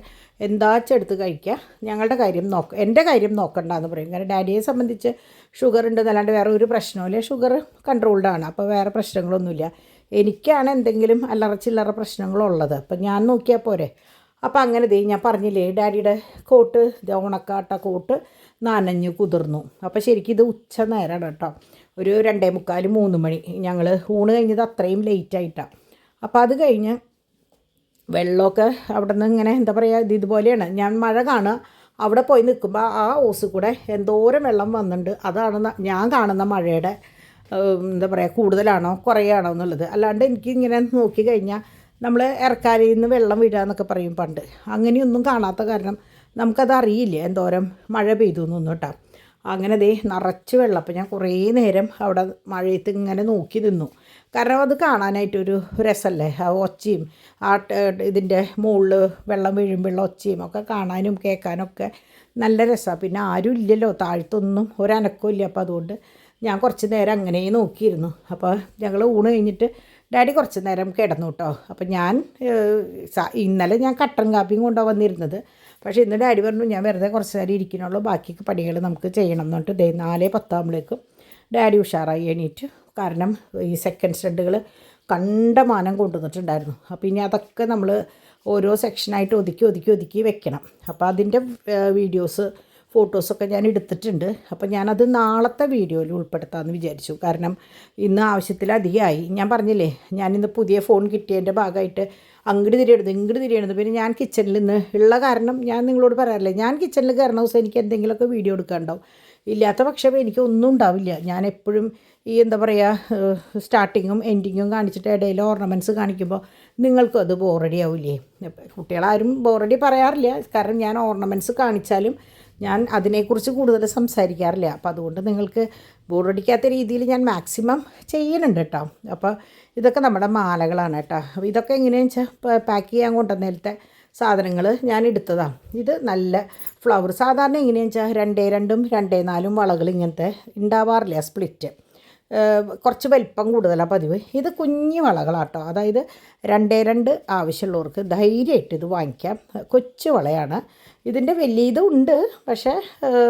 [SPEAKER 1] എന്താച്ചെടുത്ത് കഴിക്കുക, ഞങ്ങളുടെ കാര്യം എൻ്റെ കാര്യം നോക്കണ്ടെന്ന് പറയും. കാരണം ഡാഡിയെ സംബന്ധിച്ച് ഷുഗർ ഉണ്ടെന്നല്ലാണ്ട് വേറെ ഒരു പ്രശ്നമില്ല, ഷുഗർ കൺട്രോൾഡാണ്. അപ്പോൾ വേറെ പ്രശ്നങ്ങളൊന്നുമില്ല. എനിക്കാണ് എന്തെങ്കിലും അല്ലറ ചില്ലറ പ്രശ്നങ്ങളുള്ളത്, അപ്പം ഞാൻ നോക്കിയാൽ പോരെ. അപ്പോൾ അങ്ങനെ ഞാൻ പറഞ്ഞില്ലേ ഡാഡിയുടെ കോട്ട്, ഉണക്കാട്ട കോട്ട് നനഞ്ഞ് കുതിർന്നു. അപ്പോൾ ശരിക്കും ഇത് ഉച്ച നേരമാണ് കേട്ടോ, ഒരു 2:45 3 മണി. ഞങ്ങൾ ഊണ് കഴിഞ്ഞത് അത്രയും ലേറ്റായിട്ടാണ്. അപ്പോൾ അത് കഴിഞ്ഞ് വെള്ളമൊക്കെ അവിടെ നിന്ന് ഇങ്ങനെ എന്താ പറയുക, ഇതുപോലെയാണ് ഞാൻ മഴ കാണുക, അവിടെ പോയി നിൽക്കുമ്പോൾ ആ ഓസ് കൂടെ എന്തോരം വെള്ളം വന്നിട്ടുണ്ട്. അതാണ് ഞാൻ കാണുന്ന മഴയുടെ എന്താ പറയുക, കൂടുതലാണോ കുറയാണോ എന്നുള്ളത്. അല്ലാണ്ട് എനിക്കിങ്ങനെ നോക്കി കഴിഞ്ഞാൽ നമ്മൾ ഇറക്കാരിൽ നിന്ന് വെള്ളം വീഴുക എന്നൊക്കെ പറയും പണ്ട്, അങ്ങനെയൊന്നും കാണാത്ത കാരണം നമുക്കത് അറിയില്ല എന്തോരം മഴ പെയ്തു എന്നൊന്നും കേട്ടോ. അങ്ങനെ നിറച്ച് വെള്ളം. അപ്പോൾ ഞാൻ കുറേ നേരം അവിടെ മഴയത്ത് ഇങ്ങനെ നോക്കി നിന്നു. കാരണം അത് കാണാനായിട്ടൊരു രസമല്ലേ, ആ ഒച്ചയും ആ ഇതിൻ്റെ മുകളിൽ വെള്ളം വീഴുമ്പോഴുള്ള ഒച്ചയും ഒക്കെ കാണാനും കേൾക്കാനൊക്കെ നല്ല രസമാണ്. പിന്നെ ആരും ഇല്ലല്ലോ താഴത്തൊന്നും, ഒരനക്കവും ഇല്ല. അപ്പോൾ അതുകൊണ്ട് ഞാൻ കുറച്ച് നേരം അങ്ങനെ നോക്കിയിരുന്നു. അപ്പോൾ ഞങ്ങൾ ഊണ് കഴിഞ്ഞിട്ട് ഡാഡി കുറച്ച് നേരം കിടന്നു കേട്ടോ. അപ്പം ഞാൻ ഇന്നലെ ഞാൻ കട്ടൻ കാപ്പിയും കൊണ്ടാണ് വന്നിരുന്നത്. പക്ഷേ ഇന്ന് ഡാഡി പറഞ്ഞു ഞാൻ വെറുതെ കുറച്ച് നേരം ഇരിക്കണുള്ളൂ, ബാക്കി പണികൾ നമുക്ക് ചെയ്യണം എന്ന് പറഞ്ഞിട്ട് 4:10 ആകുമ്പോഴേക്കും ഡാഡി ഉഷാറായി എണീറ്റ്. കാരണം ഈ സെക്കൻഡ് സ്റ്റഡുകൾ കണ്ടമാനം കൊണ്ടുവന്നിട്ടുണ്ടായിരുന്നു. അപ്പോൾ ഇനി അതൊക്കെ നമ്മൾ ഓരോ സെക്ഷനായിട്ട് ഒതുക്കി വെക്കണം. അപ്പോൾ അതിൻ്റെ വീഡിയോസ് ഫോട്ടോസൊക്കെ ഞാൻ എടുത്തിട്ടുണ്ട്. അപ്പോൾ ഞാനത് നാളത്തെ വീഡിയോയിൽ ഉൾപ്പെടുത്താമെന്ന് വിചാരിച്ചു. കാരണം ഇന്ന് ആവശ്യത്തിലധികമായി. ഞാൻ പറഞ്ഞില്ലേ ഞാനിന്ന് പുതിയ ഫോൺ കിട്ടിയതിൻ്റെ ഭാഗമായിട്ട് അങ്ങോട്ട് തിരിയണത്. പിന്നെ ഞാൻ കിച്ചണിൽ നിന്ന് ഉള്ള കാരണം ഞാൻ നിങ്ങളോട് പറയാറില്ലേ, ഞാൻ കിച്ചണിൽ കയറുന്ന ദിവസം എനിക്ക് എന്തെങ്കിലുമൊക്കെ വീഡിയോ എടുക്കാനുണ്ടാവും. ഇല്ലാത്ത പക്ഷേ എനിക്കൊന്നും ഉണ്ടാവില്ല. ഞാൻ എപ്പോഴും ഈ എന്താ പറയുക സ്റ്റാർട്ടിങ്ങും എൻഡിങ്ങും കാണിച്ചിട്ട് ഇടയിൽ ഓർണമെൻറ്റ്സ് കാണിക്കുമ്പോൾ നിങ്ങൾക്കും അത് ബോറടി ആവില്ലേ. കുട്ടികളാരും ബോറടി പറയാറില്ല, കാരണം ഞാൻ ഓർണമെൻറ്റ്സ് കാണിച്ചാലും ഞാൻ അതിനെക്കുറിച്ച് കൂടുതൽ സംസാരിക്കാറില്ല. അപ്പോൾ അതുകൊണ്ട് നിങ്ങൾക്ക് ബോറടിക്കാത്ത രീതിയിൽ ഞാൻ മാക്സിമം ചെയ്യുന്നുണ്ട് കേട്ടോ. അപ്പോൾ ഇതൊക്കെ നമ്മുടെ മാലകളാണ് കേട്ടോ. അപ്പോൾ ഇതൊക്കെ എങ്ങനെയാണെന്ന് വെച്ചാൽ പാക്ക് ചെയ്യാൻ കൊണ്ടുവന്നേലത്തെ സാധനങ്ങൾ ഞാൻ എടുത്തതാണ്. ഇത് നല്ല ഫ്ലവർ. സാധാരണ എങ്ങനെയാണെന്ന് വെച്ചാൽ 2-2 2-4 വളകൾ ഇങ്ങനത്തെ ഉണ്ടാവാറില്ല, സ്പ്ലിറ്റ് കുറച്ച് വലിപ്പം കൂടുതലാണ് പതിവ്. ഇത് കുഞ്ഞു വളകളാട്ടോ, അതായത് 2-2 ആവശ്യമുള്ളവർക്ക് ധൈര്യമായിട്ട് ഇത് വാങ്ങിക്കാം. കൊച്ചു വളയാണ്. ഇതിൻ്റെ വലിയ ഇതുണ്ട്, പക്ഷേ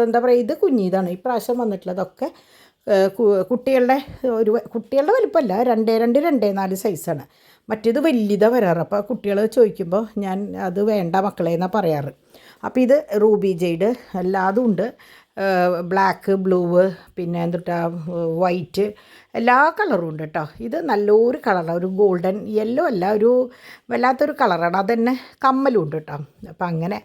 [SPEAKER 1] എന്താ പറയുക, ഇത് കുഞ്ഞിതാണ് ഇപ്രാവശ്യം വന്നിട്ടുള്ളതൊക്കെ. കുട്ടികളുടെ വലിപ്പമല്ല, 2-2 2-4 സൈസാണ്. മറ്റേത് വലിയതാണ് വരാറ്. അപ്പോൾ കുട്ടികൾ ചോദിക്കുമ്പോൾ ഞാൻ അത് വേണ്ട മക്കളെ എന്നാണ് പറയാറ്. അപ്പോൾ ഇത് റൂബി ജെയ്ഡ് എല്ലാതും ഉണ്ട്. ബ്ലാക്ക്, ബ്ലൂ, പിന്നെ എന്തുട്ടാ വൈറ്റ്, എല്ലാ കളറും ഉണ്ട് കേട്ടോ. ഇത് നല്ലൊരു കളറാണ്, ഒരു ഗോൾഡൻ യെല്ലോ അല്ല, ഒരു വല്ലാത്തൊരു കളറാണ്. അതുതന്നെ കമ്മലും ഉണ്ട് കേട്ടോ. അപ്പം അങ്ങനെ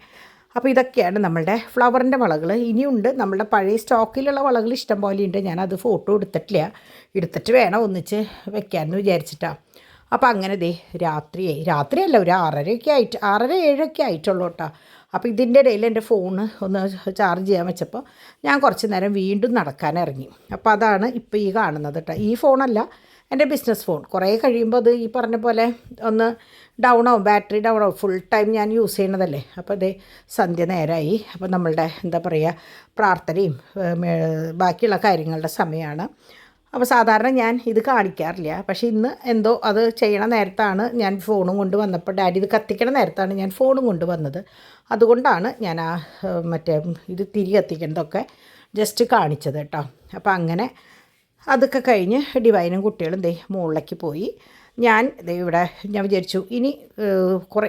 [SPEAKER 1] അപ്പോൾ ഇതൊക്കെയാണ് നമ്മളുടെ ഫ്ലവറിൻ്റെ വളകൾ. ഇനിയുണ്ട് നമ്മളുടെ പഴയ സ്റ്റോക്കിലുള്ള വളകൾ ഇഷ്ടം പോലെയുണ്ട്. ഞാനത് ഫോട്ടോ എടുത്തിട്ട് വേണം ഒന്നിച്ച് വെക്കാമെന്ന് വിചാരിച്ചിട്ടാണ്. അപ്പോൾ അങ്ങനെ രാത്രിയല്ല, ഒരു 6:30 ആയിട്ടുള്ളൂ കേട്ടോ. അപ്പോൾ ഇതിൻ്റെ ഇടയിൽ എൻ്റെ ഫോണ് ഒന്ന് ചാർജ് ചെയ്യാൻ വെച്ചപ്പോൾ ഞാൻ കുറച്ച് നേരം വീണ്ടും നടക്കാനിറങ്ങി. അപ്പോൾ അതാണ് ഇപ്പോൾ ഈ കാണുന്നത് കേട്ടോ. ഈ ഫോണല്ല, എൻ്റെ ബിസിനസ് ഫോൺ. കുറേ കഴിയുമ്പോൾ അത് ഈ പറഞ്ഞ പോലെ ഒന്ന് ബാറ്ററി ഡൗൺ ആവും. ഫുൾ ടൈം ഞാൻ യൂസ് ചെയ്യണതല്ലേ. അപ്പോൾ സന്ധ്യ നേരമായി. അപ്പോൾ നമ്മളുടെ എന്താ പറയുക പ്രാർത്ഥനയും ബാക്കിയുള്ള കാര്യങ്ങളുടെ സമയമാണ്. അപ്പോൾ സാധാരണ ഞാൻ ഇത് കാണിക്കാറില്ല, പക്ഷേ ഇന്ന് എന്തോ അത് ചെയ്യണ നേരത്താണ് ഞാൻ ഫോണും കൊണ്ട് വന്നപ്പോൾ, ഡാഡി ഇത് കത്തിക്കണ നേരത്താണ് ഞാൻ ഫോണും കൊണ്ട് വന്നത്. അതുകൊണ്ടാണ് ഞാൻ ആ ഇത് തിരി കത്തിക്കുന്നതൊക്കെ ജസ്റ്റ് കാണിച്ചത് കേട്ടോ. അപ്പോൾ അങ്ങനെ അതൊക്കെ കഴിഞ്ഞ് ഡിവൈനും കുട്ടികളും മുകളിലേക്ക് പോയി. ഇവിടെ ഞാൻ വിചാരിച്ചു ഇനി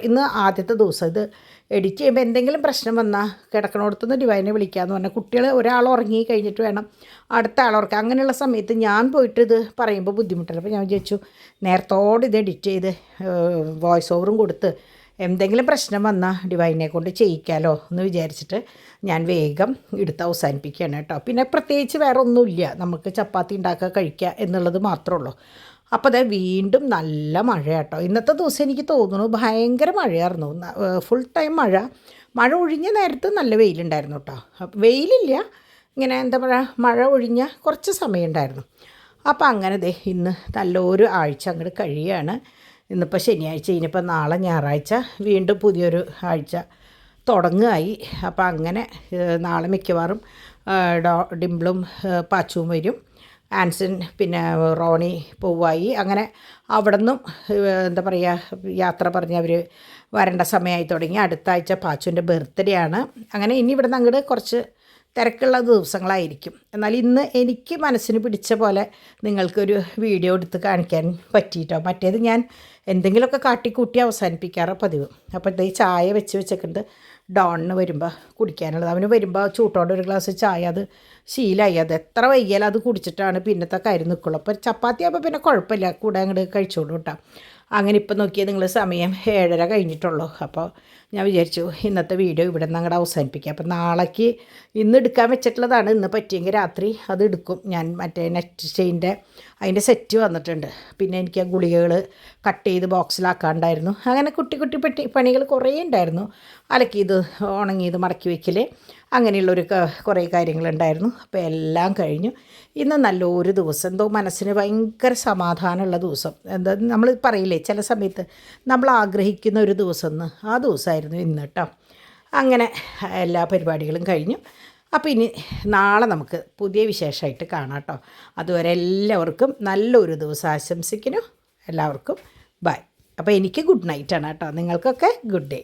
[SPEAKER 1] ഇന്ന് ആദ്യത്തെ ദിവസം ഇത് എഡിറ്റ് ചെയ്യുമ്പോൾ എന്തെങ്കിലും പ്രശ്നം വന്നാൽ കിടക്കണോടത്തുനിന്ന് ഡിവൈനെ വിളിക്കാമെന്ന് പറഞ്ഞാൽ കുട്ടികൾ ഒരാൾ ഉറങ്ങി കഴിഞ്ഞിട്ട് വേണം അടുത്ത ആൾ ഉറക്കുക. അങ്ങനെയുള്ള സമയത്ത് ഞാൻ പോയിട്ട് ഇത് പറയുമ്പോൾ ബുദ്ധിമുട്ടല്ല. അപ്പോൾ ഞാൻ വിചാരിച്ചു നേരത്തോടെ ഇത് എഡിറ്റ് ചെയ്ത് വോയിസ് ഓവറും കൊടുത്ത് എന്തെങ്കിലും പ്രശ്നം വന്നാൽ ഡിവൈനെ കൊണ്ട് ചെയ്യിക്കാമല്ലോ എന്ന് വിചാരിച്ചിട്ട് ഞാൻ വേഗം എടുത്ത് അവസാനിപ്പിക്കുകയാണ് കേട്ടോ. പിന്നെ പ്രത്യേകിച്ച് വേറെ ഒന്നുമില്ല, നമുക്ക് ചപ്പാത്തി ഉണ്ടാക്കുക കഴിക്കുക എന്നുള്ളത് മാത്രമേ ഉള്ളൂ. അപ്പോൾ അത് വീണ്ടും നല്ല മഴ കേട്ടോ. ഇന്നത്തെ ദിവസം എനിക്ക് തോന്നുന്നു ഭയങ്കര മഴയായിരുന്നു, ഫുൾ ടൈം മഴ ഒഴിഞ്ഞ നേരത്ത് നല്ല വെയിലുണ്ടായിരുന്നു കേട്ടോ. വെയിലില്ല, ഇങ്ങനെ എന്താ പറയുക, മഴ ഒഴിഞ്ഞ കുറച്ച് സമയം ഉണ്ടായിരുന്നു. അപ്പോൾ അങ്ങനെ ഇന്ന് നല്ലൊരു ആഴ്ച അങ്ങോട്ട് കഴിയുകയാണ്. ഇന്നിപ്പോൾ ശനിയാഴ്ച, ഇനിയിപ്പോൾ നാളെ ഞായറാഴ്ച വീണ്ടും പുതിയൊരു ആഴ്ച തുടങ്ങുകയായി. അപ്പോൾ അങ്ങനെ നാളെ മിക്കവാറും ഡിംപിളും പാച്ചുവും വരും, ആൻസൺ പിന്നെ റോണി പോവായി. അങ്ങനെ അവിടെ നിന്നും എന്താ പറയുക യാത്ര പറഞ്ഞ് അവർ വരേണ്ട സമയമായി തുടങ്ങി. അടുത്ത ആഴ്ച പാച്ചുവിൻ്റെ ബർത്ത്ഡേ ആണ്. അങ്ങനെ ഇനി ഇവിടെ നിന്ന് അങ്ങോട്ട് കുറച്ച് തിരക്കുള്ള ദിവസങ്ങളായിരിക്കും. എന്നാൽ ഇന്ന് എനിക്ക് മനസ്സിന് പിടിച്ച പോലെ നിങ്ങൾക്കൊരു വീഡിയോ എടുത്ത് കാണിക്കാൻ പറ്റിയിട്ടോ. മറ്റേത് ഞാൻ എന്തെങ്കിലുമൊക്കെ കാട്ടിക്കൂട്ടി അവസാനിപ്പിക്കാറ് പതിവ്. അപ്പോൾ ഈ ചായ വെച്ചിട്ടുണ്ട് ഡോണിന് വരുമ്പോൾ കുടിക്കാനുള്ളത്. അവന് വരുമ്പോൾ ചൂട്ടോടെ ഒരു ഗ്ലാസ് ചായ, അത് ശീലമായി. അത് എത്ര വൈകിയാലും അത് കുടിച്ചിട്ടാണ് പിന്നത്തെ കാര്യം നിൽക്കുള്ളൂ. അപ്പോൾ ചപ്പാത്തി ആകുമ്പോൾ പിന്നെ കുഴപ്പമില്ല, കൂടെ അങ്ങോട്ട് കഴിച്ചോളൂ കേട്ടോ. അങ്ങനെ ഇപ്പം നോക്കിയാൽ നിങ്ങൾ സമയം 7:30 കഴിഞ്ഞിട്ടുള്ളൂ. അപ്പോൾ ഞാൻ വിചാരിച്ചു ഇന്നത്തെ വീഡിയോ ഇവിടെ നിന്ന് അങ്ങോട്ട് അവസാനിപ്പിക്കാം. അപ്പോൾ നാളേക്ക് ഇന്ന് എടുക്കാൻ വെച്ചിട്ടുള്ളതാണ്. ഇന്ന് പറ്റിയെങ്കിൽ രാത്രി അത് എടുക്കും ഞാൻ. മറ്റേ നെറ്റ് ചെയിൻ്റെ അതിൻ്റെ സെറ്റ് വന്നിട്ടുണ്ട്. പിന്നെ എനിക്ക് ആ ഗുളികകൾ കട്ട് ചെയ്ത് ബോക്സിലാക്കാണ്ടായിരുന്നു. അങ്ങനെ കുട്ടി പണികൾ കുറേ ഉണ്ടായിരുന്നു. അലക്കിയത് ഉണങ്ങിയത് മടക്കി വയ്ക്കൽ, അങ്ങനെയുള്ളൊരു കുറേ കാര്യങ്ങളുണ്ടായിരുന്നു. അപ്പോൾ എല്ലാം കഴിഞ്ഞു. ഇന്ന് നല്ലൊരു ദിവസം, എന്തോ മനസ്സിന് ഭയങ്കര സമാധാനമുള്ള ദിവസം. എന്താ നമ്മൾ പറയില്ലേ ചില സമയത്ത് നമ്മൾ ആഗ്രഹിക്കുന്ന ഒരു ദിവസം എന്ന്, ആ ദിവസമായിരുന്നു ഇന്ന് കേട്ടോ. അങ്ങനെ എല്ലാ പരിപാടികളും കഴിഞ്ഞു. അപ്പോൾ ഇനി നാളെ നമുക്ക് പുതിയ വിശേഷമായിട്ട് കാണാം കേട്ടോ. അതുവരെ എല്ലാവർക്കും നല്ലൊരു ദിവസം ആശംസിക്കുന്നു. എല്ലാവർക്കും ബൈ. അപ്പോൾ എനിക്ക് ഗുഡ് നൈറ്റാണ് കേട്ടോ, നിങ്ങൾക്കൊക്കെ ഗുഡ് ഡേ.